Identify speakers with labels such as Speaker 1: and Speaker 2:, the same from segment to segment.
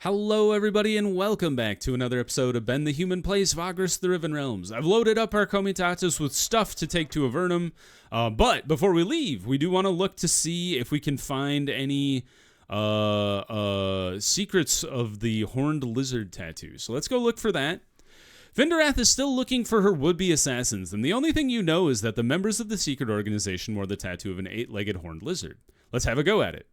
Speaker 1: Hello everybody and welcome back to another episode of Ben the Human Plays Vagrus the Riven Realms. I've loaded up our comitatus with stuff to take to Avernum, but before we leave, we do want to look to see if we can find any secrets of the horned lizard tattoo. So let's go look for that. Vinderath is still looking for her would-be assassins, and the only thing you know is that the members of the secret organization wore the tattoo of an 8-legged horned lizard. Let's have a go at it.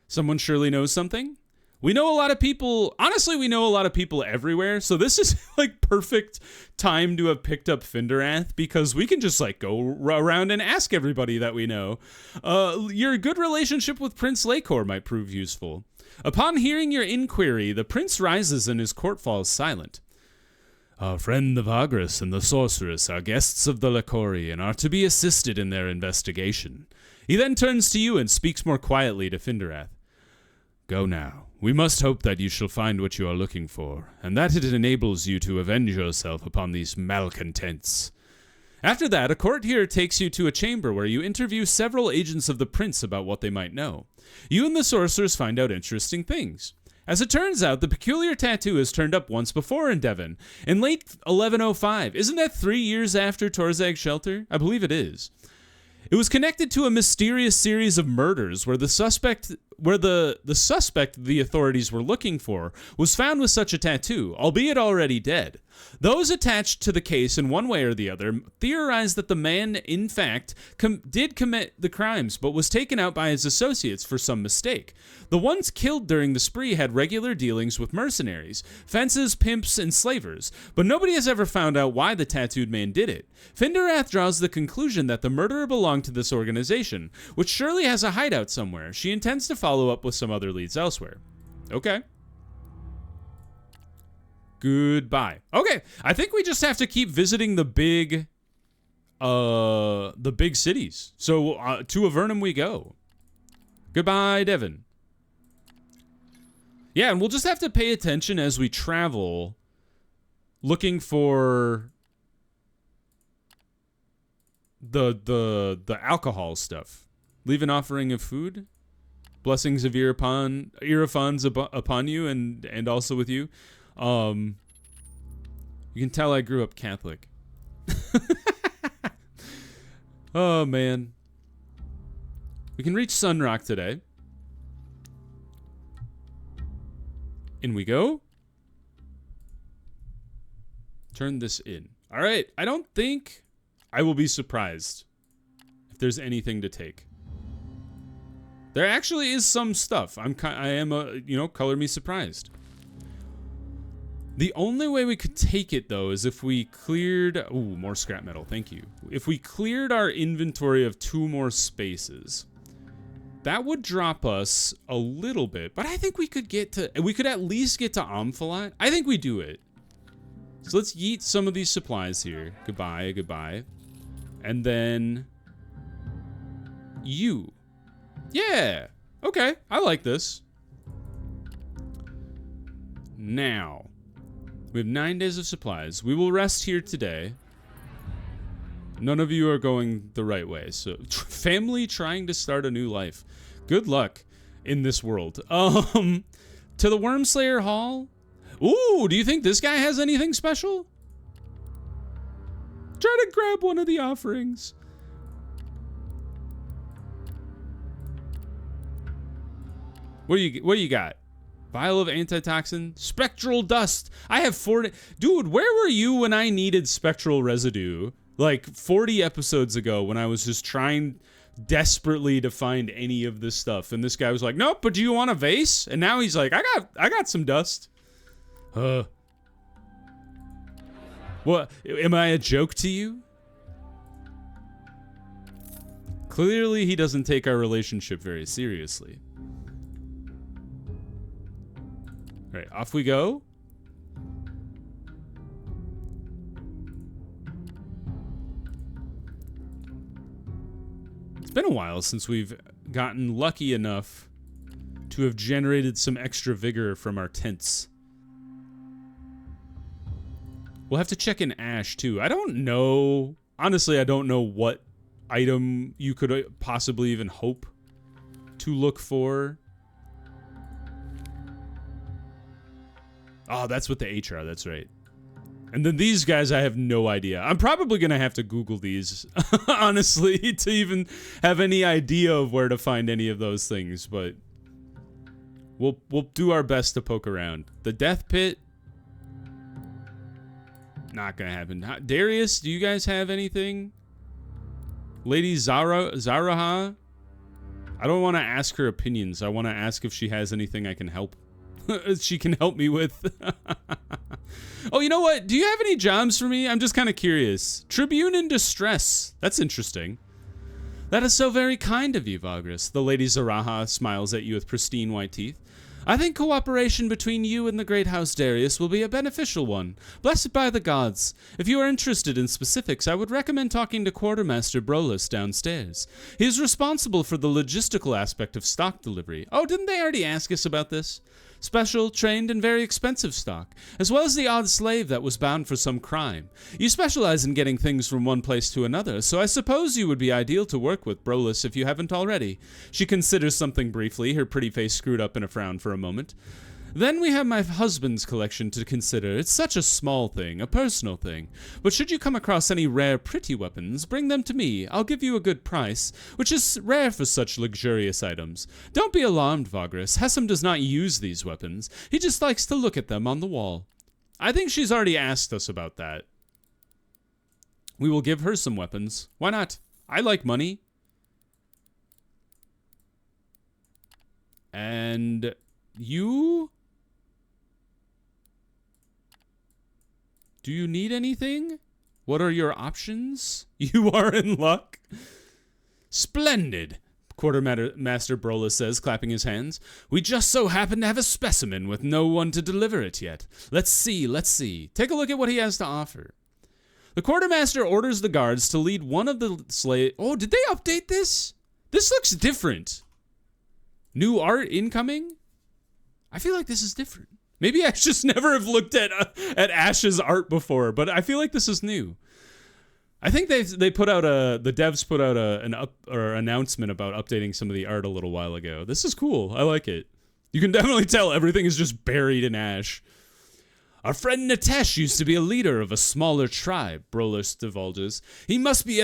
Speaker 1: Someone surely knows something? We know a lot of people, honestly, we know a lot of people everywhere, so this is like perfect time to have picked up Vinderath because we can just like go around and ask everybody that we know. Your good relationship with Prince Lakor might prove useful. Upon hearing your inquiry, the prince rises and his court falls silent. Our friend the Vagrus and the sorceress are guests of the Lakori and are to be assisted in their investigation. He then turns to you and speaks more quietly to Vinderath. Go now. We must hope that you shall find what you are looking for, and that it enables you to avenge yourself upon these malcontents. After that, a courtier takes you to a chamber where you interview several agents of the prince about what they might know. You and the sorceress find out interesting things. As it turns out, the peculiar tattoo has turned up once before in Devon, in late 1105. Isn't that 3 years after Torzag's shelter? I believe it is. It was connected to a mysterious series of murders where the suspect the authorities were looking for was found with such a tattoo, albeit already dead. Those attached to the case in one way or the other theorized that the man, in fact, did commit the crimes, but was taken out by his associates for some mistake. The ones killed during the spree had regular dealings with mercenaries, fences, pimps, and slavers, but nobody has ever found out why the tattooed man did it. Vinderath draws the conclusion that the murderer belonged to this organization, which surely has a hideout somewhere. She intends to follow up with some other leads elsewhere. Okay. Goodbye. Okay, I think we just have to keep visiting the big cities. So to Avernum we go. Goodbye, Devon. Yeah, and we'll just have to pay attention as we travel, looking for the alcohol stuff. Leave an offering of food. Blessings of Irafans upon you and also with you. You can tell I grew up Catholic. Oh, man. We can reach Sunrock today. In we go. Turn this in. All right. I don't think I will be surprised if there's anything to take. There actually is some stuff. I am color me surprised. The only way we could take it, though, is if we cleared... Ooh, more scrap metal, thank you. If we cleared our inventory of 2 more spaces, that would drop us a little bit, but I think we could at least get to Amphalat. I think we do it. So let's yeet some of these supplies here. Goodbye, goodbye. And then... you. Yeah, okay, I like this. Now... we have 9 days of supplies. We will rest here today. None of you are going the right way. So, family trying to start a new life. Good luck in this world. To the Wormslayer Hall. Ooh, do you think this guy has anything special? Try to grab one of the offerings. What do you got? Vial of antitoxin, spectral dust. I have 40. Dude, where were you when I needed spectral residue? Like 40 episodes ago when I was just trying desperately to find any of this stuff. And this guy was like, nope, but do you want a vase? And now he's like, I got some dust. What? Am I a joke to you? Clearly he doesn't take our relationship very seriously. All right, off we go. It's been a while since we've gotten lucky enough to have generated some extra vigor from our tents. We'll have to check in Ash, too. I don't know. Honestly, I don't know what item you could possibly even hope to look for. Oh, that's with the HR, that's right. And then these guys, I have no idea. I'm probably going to have to Google these, honestly, to even have any idea of where to find any of those things, but we'll do our best to poke around. The Death Pit, not going to happen. Darius, do you guys have anything? Lady Zaraha? I don't want to ask her opinions. I want to ask if she has anything I can help. She can help me with. Oh, you know what? Do you have any jobs for me? I'm just kind of curious. Tribune in distress. That's interesting. That is so very kind of you, Vagrus. The Lady Zaraha smiles at you with pristine white teeth. I think cooperation between you and the Great House Darius will be a beneficial one. Blessed by the gods. If you are interested in specifics, I would recommend talking to Quartermaster Brolus downstairs. He is responsible for the logistical aspect of stock delivery. Oh, didn't they already ask us about this? Special, trained, and very expensive stock, as well as the odd slave that was bound for some crime. You specialize in getting things from one place to another, so I suppose you would be ideal to work with Brolus if you haven't already. She considers something briefly, her pretty face screwed up in a frown for a moment. Then we have my husband's collection to consider. It's such a small thing, a personal thing. But should you come across any rare pretty weapons, bring them to me. I'll give you a good price, which is rare for such luxurious items. Don't be alarmed, Vagrus. Hessam does not use these weapons. He just likes to look at them on the wall. I think she's already asked us about that. We will give her some weapons. Why not? I like money. And you... Do you need anything? What are your options? You are in luck. Splendid, Quartermaster Brolus says, clapping his hands. We just so happen to have a specimen with no one to deliver it yet. Let's see. Take a look at what he has to offer. The Quartermaster orders the guards to lead one of the slaves. Oh, did they update this? This looks different. New art incoming? I feel like this is different. Maybe I just never have looked at Ash's art before, but I feel like this is new. I think they put out the devs put out an announcement about updating some of the art a little while ago. This is cool. I like it. You can definitely tell everything is just buried in ash. Our friend Natesh used to be a leader of a smaller tribe, Brolus divulges. He must be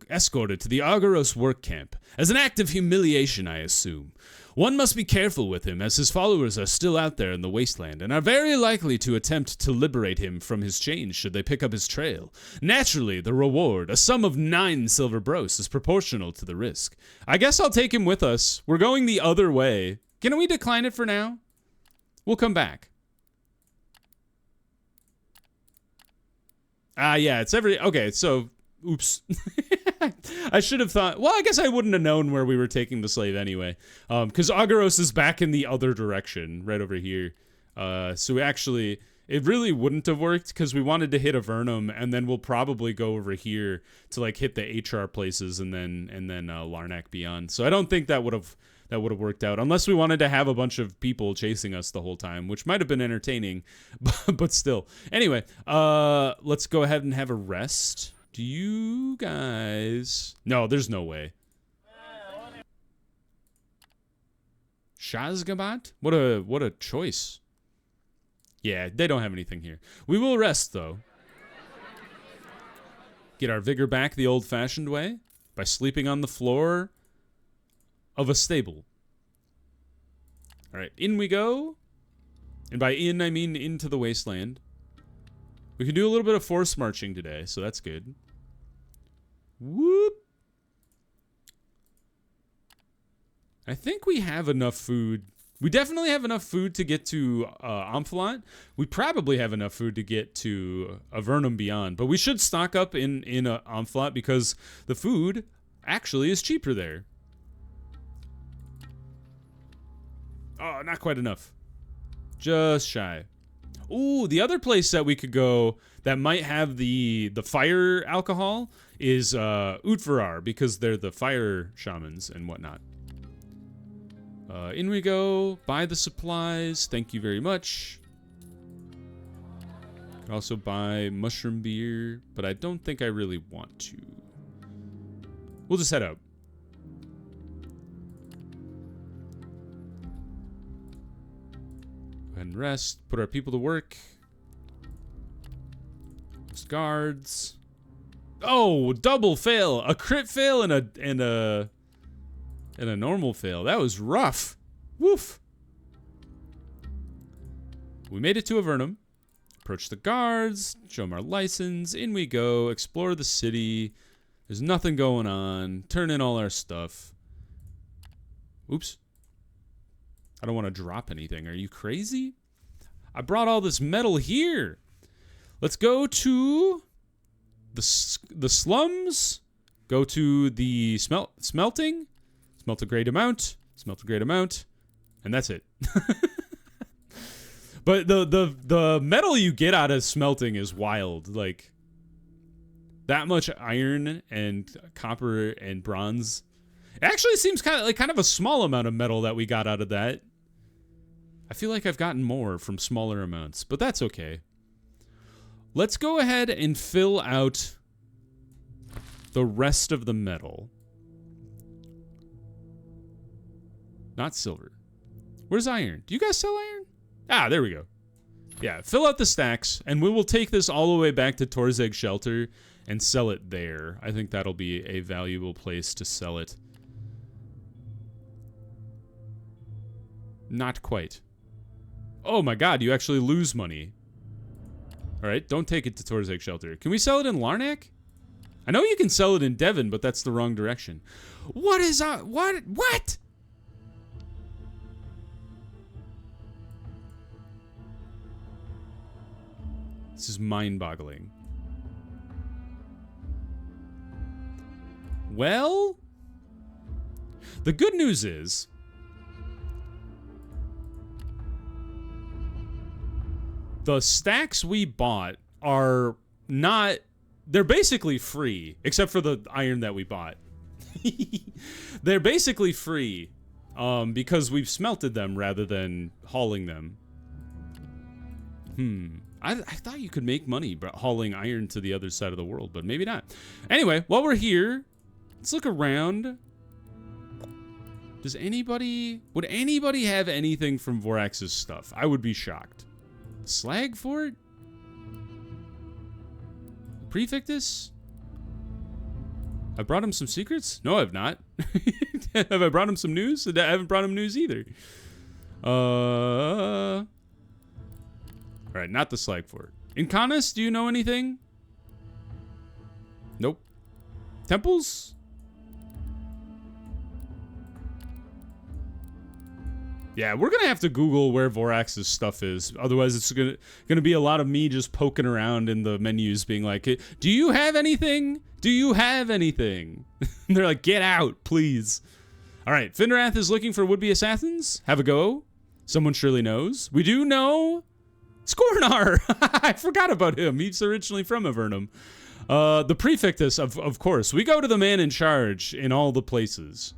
Speaker 1: escorted to the Argyros work camp, as an act of humiliation, I assume. One must be careful with him, as his followers are still out there in the wasteland, and are very likely to attempt to liberate him from his chains should they pick up his trail. Naturally, the reward, a sum of 9 silver bros, is proportional to the risk. I guess I'll take him with us. We're going the other way. Can we decline it for now? We'll come back. Yeah, it's okay, so, oops. I should have thought, well, I guess I wouldn't have known where we were taking the slave anyway. Because Argyros is back in the other direction, right over here. So actually, it really wouldn't have worked because we wanted to hit Avernum, and then we'll probably go over here to like hit the HR places and then Larnak beyond. So I don't think that would have worked out unless we wanted to have a bunch of people chasing us the whole time, which might have been entertaining, but still. Anyway, let's go ahead and have a rest. Do you guys... No, there's no way. Shazgabat? What a choice. Yeah, they don't have anything here. We will rest, though. Get our vigor back the old-fashioned way by sleeping on the floor of a stable. All right, in we go. And by in, I mean into the wasteland. We can do a little bit of force marching today, so that's good. Whoop. I think we have enough food. We definitely have enough food to get to Amphalant. We probably have enough food to get to Avernum Beyond, but we should stock up in Amphalant because the food actually is cheaper there. Oh, not quite enough. Just shy. Ooh, the other place that we could go that might have the fire alcohol is Utvarar, because they're the fire shamans and whatnot. In we go. Buy the supplies. Thank you very much. Could also buy mushroom beer, but I don't think I really want to. We'll just head out. ahead and rest. Put our people to work. Guards. Oh, double fail. A crit fail and a normal fail. That was rough. Woof. We made it to Avernum. Approach the guards. Show them our license. In we go. Explore the city. There's nothing going on. Turn in all our stuff. Oops. I don't want to drop anything. Are you crazy? I brought all this metal here. Let's go to the slums. Go to the smelting. Smelt a great amount. Smelt a great amount. And that's it. But the metal you get out of smelting is wild. Like, that much iron and copper and bronze. It actually seems kind of a small amount of metal that we got out of that. I feel like I've gotten more from smaller amounts, but that's okay. Let's go ahead and fill out the rest of the metal. Not silver. Where's iron? Do you guys sell iron? Ah, there we go. Yeah, fill out the stacks, and we will take this all the way back to Torzeg Shelter and sell it there. I think that'll be a valuable place to sell it. Not quite. Oh my god, you actually lose money. Alright, don't take it to Torzeg Shelter. Can we sell it in Larnak? I know you can sell it in Devon, but that's the wrong direction. What is what? This is mind-boggling. Well, the good news is the stacks we bought are not, they're basically free, except for the iron that we bought. They're basically free because we've smelted them rather than hauling them. I thought you could make money hauling iron to the other side of the world, but maybe not. Anyway, while we're here, let's look around. Would anybody have anything from Vorax's stuff? I would be shocked. Slag fort? Prefectus? I brought him some secrets? No, I've not. Have I brought him some news? I haven't brought him news either. Alright, not the slag fort. Incanis, do you know anything? Nope. Temples? Yeah, we're gonna have to Google where Vorax's stuff is. Otherwise, it's gonna be a lot of me just poking around in the menus, being like, "Do you have anything? Do you have anything?" And they're like, "Get out, please." All right, Findrath is looking for would-be assassins. Have a go. Someone surely knows. We do know Scornar. I forgot about him. He's originally from Avernum. The Prefectus, of course. We go to the man in charge in all the places.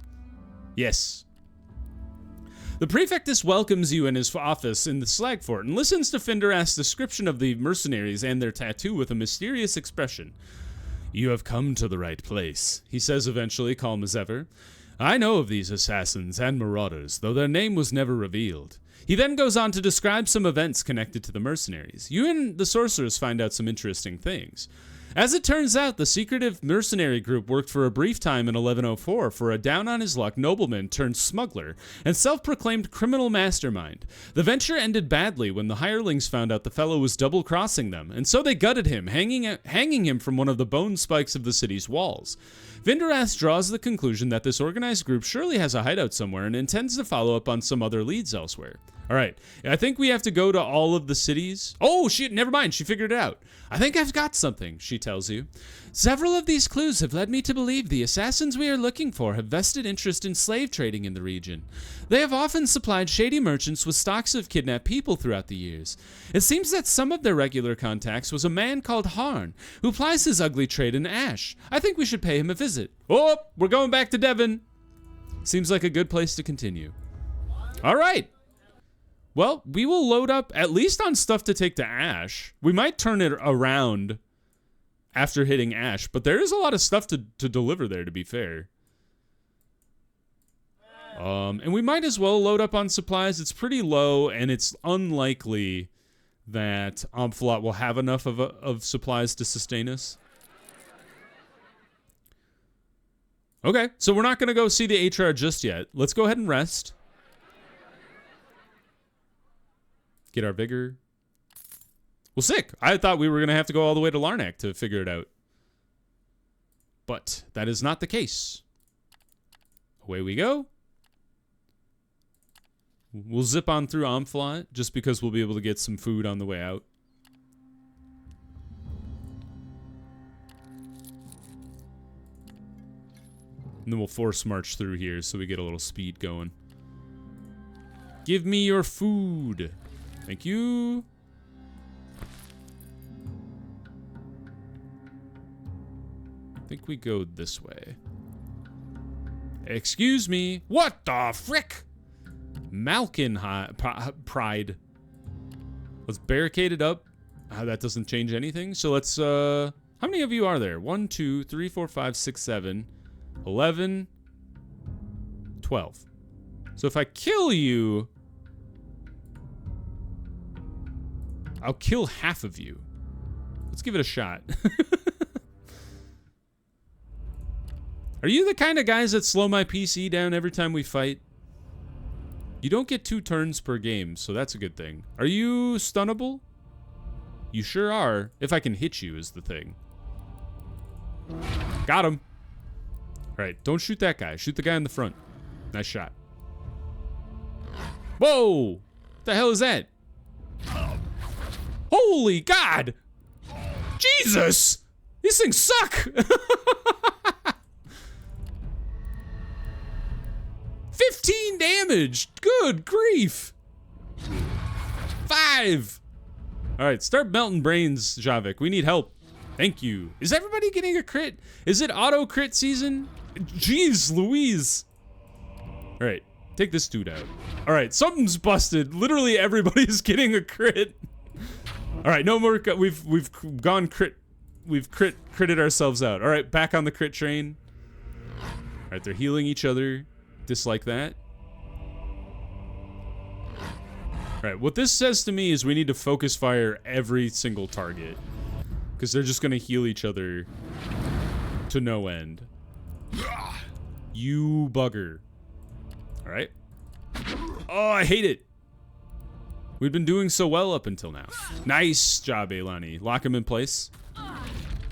Speaker 1: Yes. The Prefectus welcomes you in his office in the Slag Fort and listens to Findrath's description of the mercenaries and their tattoo with a mysterious expression. "You have come to the right place," he says eventually, calm as ever. "I know of these assassins and marauders, though their name was never revealed." He then goes on to describe some events connected to the mercenaries. You and the sorcerers find out some interesting things. As it turns out, the secretive mercenary group worked for a brief time in 1104 for a down-on-his-luck nobleman turned smuggler and self-proclaimed criminal mastermind. The venture ended badly when the hirelings found out the fellow was double-crossing them, and so they gutted him, hanging him from one of the bone spikes of the city's walls. Vindrath draws the conclusion that this organized group surely has a hideout somewhere and intends to follow up on some other leads elsewhere. All right, I think we have to go to all of the cities. Oh, never mind, she figured it out. "I think I've got something," she tells you. "Several of these clues have led me to believe the assassins we are looking for have vested interest in slave trading in the region. They have often supplied shady merchants with stocks of kidnapped people throughout the years. It seems that some of their regular contacts was a man called Harn, who plies his ugly trade in ash. I think we should pay him a visit." Oh, we're going back to Devon. Seems like a good place to continue. All right. Well, we will load up at least on stuff to take to Ash. We might turn it around after hitting Ash, but there is a lot of stuff to deliver there, to be fair. And we might as well load up on supplies. It's pretty low, and it's unlikely that Omphilot will have enough of supplies to sustain us. Okay, so we're not going to go see the HR just yet. Let's go ahead and rest. Get our vigor. Well, sick. I thought we were going to have to go all the way to Larnak to figure it out. But that is not the case. Away we go. We'll zip on through Omphilot just because we'll be able to get some food on the way out. And then we'll force march through here so we get a little speed going. Give me your food. Thank you. I think we go this way. Excuse me. What the frick? Malkin pride. Let's barricade it up. That doesn't change anything. So let's, how many of you are there? 1, 2, 3, 4, 5, 6, 7, 11, 12. So if I kill you, I'll kill half of you. Let's give it a shot. Are you the kind of guys that slow my PC down every time we fight? You don't get 2 turns per game, so that's a good thing. Are you stunnable? You sure are. If I can hit you is the thing. Got him. All right, don't shoot that guy. Shoot the guy in the front. Nice shot. Whoa! What the hell is that? Holy God! Jesus! These things suck! 15 damage! Good grief! 5! Alright, start melting brains, Javik. We need help. Thank you. Is everybody getting a crit? Is it auto crit season? Jeez Louise. Alright, take this dude out. Alright, something's busted. Literally everybody's getting a crit. Alright, no more. We've gone crit. We've critted ourselves out. Alright, back on the crit train. Alright, they're healing each other. Dislike that. Alright, what this says to me is we need to focus fire every single target. Because they're just going to heal each other to no end. You bugger. Alright. Oh, I hate it. We've been doing so well up until now. Nice job, Eilani. Lock him in place.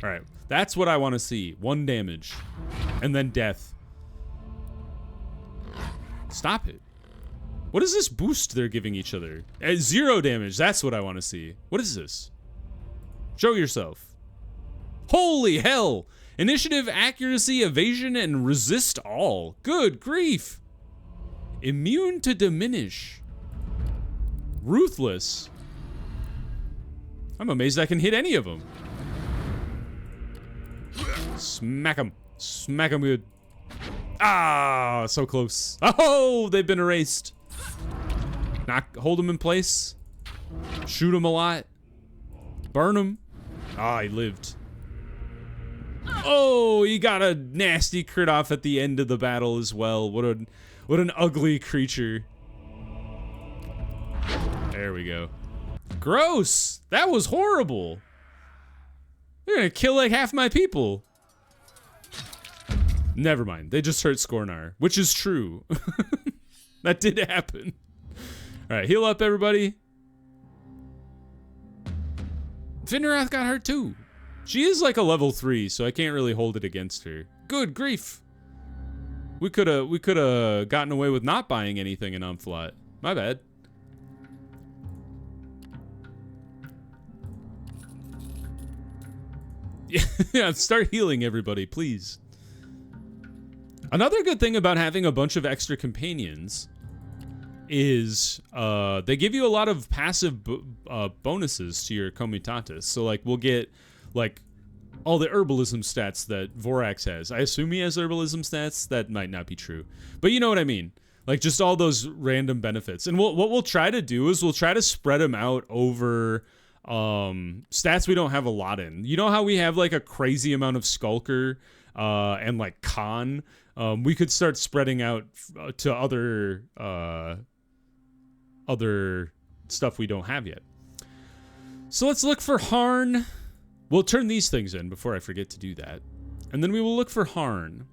Speaker 1: Alright, that's what I want to see. 1 damage. And then death. Stop it. What is this boost they're giving each other? 0 damage. That's what I want to see. What is this? Show yourself. Holy hell. Initiative, accuracy, evasion, and resist all. Good grief. Immune to diminish. Ruthless. I'm amazed I can hit any of them. Smack them. Smack them good. Ah, so close. Oh, they've been erased. Hold them in place. Shoot them a lot. Burn them. Ah, he lived. Oh, he got a nasty crit off at the end of the battle as well. What an ugly creature. There we go. Gross. That was horrible. They're gonna kill like half my people. Never mind. They just hurt Skornar, which is true. That did happen. All right, heal up, everybody. Finrath got hurt too. She is like a level 3, so I can't really hold it against her. Good grief. We could have gotten away with not buying anything in Omphilot. My bad. Yeah, start healing everybody, please. Another good thing about having a bunch of extra companions is they give you a lot of passive bonuses to your comitatus. So like we'll get like all the herbalism stats that Vorax has. I assume he has herbalism stats. That might not be true, but you know what I mean. Like just all those random benefits. And what we'll try to do is we'll try to spread them out over stats we don't have a lot in. You know how we have like a crazy amount of Skulker and like Khan, we could start spreading out to other stuff we don't have yet. So let's look for Harn. We'll turn these things in before I forget to do that. And then we will look for Harn.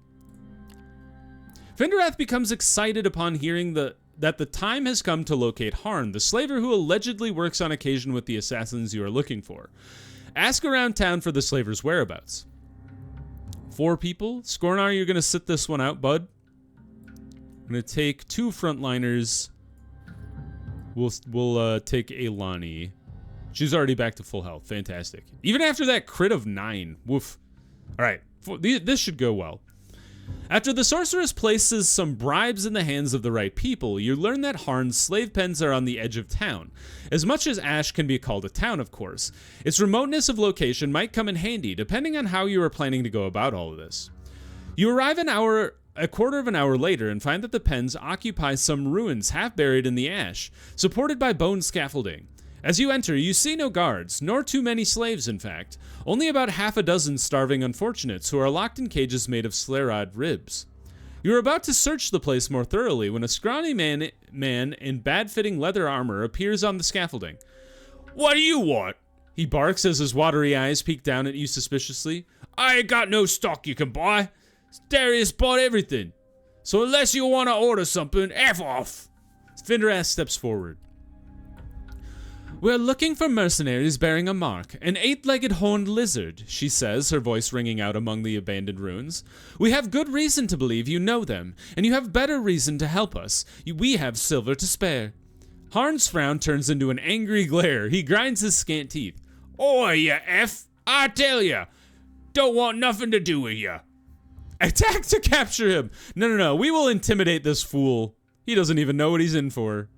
Speaker 1: Finderath becomes excited upon hearing that the time has come to locate Harn, the slaver who allegedly works on occasion with the assassins you are looking for. Ask around town for the slaver's whereabouts. 4 people. Skornar, you're going to sit this one out, bud. I'm going to take 2 frontliners. We'll take Elani. She's already back to full health. Fantastic. Even after that crit of 9. Woof. All right. This should go well. After the sorceress places some bribes in the hands of the right people, you learn that Harn's slave pens are on the edge of town. As much as Ash can be called a town, of course, its remoteness of location might come in handy, depending on how you are planning to go about all of this. You arrive a quarter of an hour later and find that the pens occupy some ruins half buried in the ash, supported by bone scaffolding. As you enter, you see no guards, nor too many slaves, in fact. Only about half a dozen starving unfortunates who are locked in cages made of slerad ribs. You are about to search the place more thoroughly when a scrawny man in bad-fitting leather armor appears on the scaffolding. "What do you want?" he barks as his watery eyes peek down at you suspiciously. "I ain't got no stock you can buy. Darius bought everything. So unless you want to order something, F off." Finderath steps forward. "We're looking for mercenaries bearing a mark, an 8-legged horned lizard," she says, her voice ringing out among the abandoned ruins. "We have good reason to believe you know them, and you have better reason to help us. We have silver to spare." Harn's frown turns into an angry glare. He grinds his scant teeth. "Oi, you F! I tell ya! Don't want nothing to do with ya!" Attack to capture him! No, we will intimidate this fool. He doesn't even know what he's in for.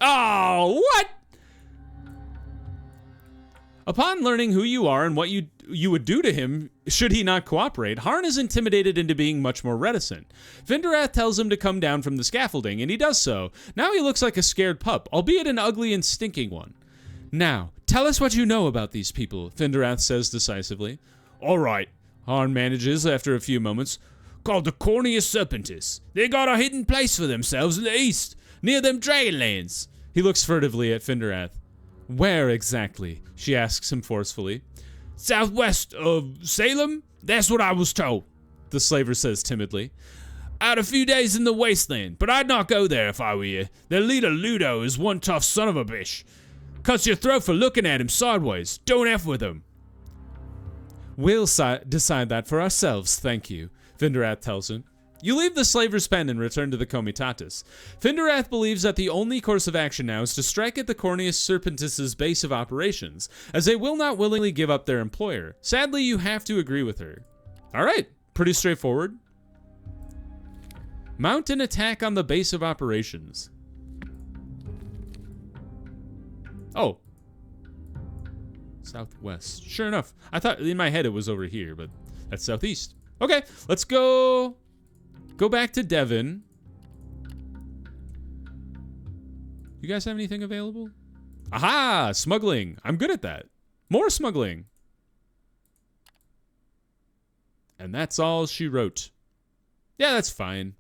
Speaker 1: Oh, what? Upon learning who you are and what you would do to him should he not cooperate, Harn is intimidated into being much more reticent. Finderath tells him to come down from the scaffolding, and he does so. Now he looks like a scared pup, albeit an ugly and stinking one. "Now, tell us what you know about these people," Finderath says decisively. "All right," Harn manages after a few moments. "Called the Corneous Serpentis. They got a hidden place for themselves in the east, near them Dragonlands." He looks furtively at Finderath. "Where exactly?" she asks him forcefully. "Southwest of Salem? That's what I was told," the slaver says timidly. "I had a few days in the wasteland, but I'd not go there if I were you. Their leader, Ludo, is one tough son of a bitch. Cuts your throat for looking at him sideways. Don't F with him." "We'll decide that for ourselves, thank you," Finderath tells him. You leave the slaver's pen and return to the Comitatus. Finderath believes that the only course of action now is to strike at the Corneous Serpentis' base of operations, as they will not willingly give up their employer. Sadly, you have to agree with her. Alright, pretty straightforward. Mount an attack on the base of operations. Oh. Southwest. Sure enough. I thought in my head it was over here, but that's southeast. Okay, let's go back to Devon. You guys have anything available? Aha! Smuggling. I'm good at that. More smuggling. And that's all she wrote. Yeah, that's fine.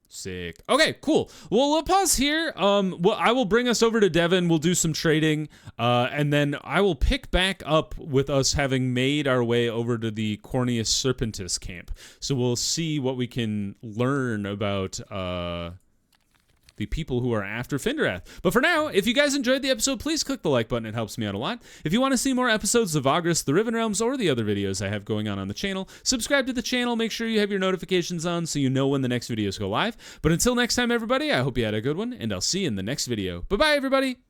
Speaker 1: Sick. Okay, cool. Well, we'll pause here. Well, I will bring us over to Devon. We'll do some trading, and then I will pick back up with us having made our way over to the Corneous Serpentis camp. So we'll see what we can learn about the people who are after Finderath. But for now, if you guys enjoyed the episode, please click the like button. It helps me out a lot. If you want to see more episodes of Vagrus, the Riven Realms, or the other videos I have going on the channel, subscribe to the channel. Make sure you have your notifications on so you know when the next videos go live. But until next time, everybody, I hope you had a good one, and I'll see you in the next video. Bye-bye, everybody!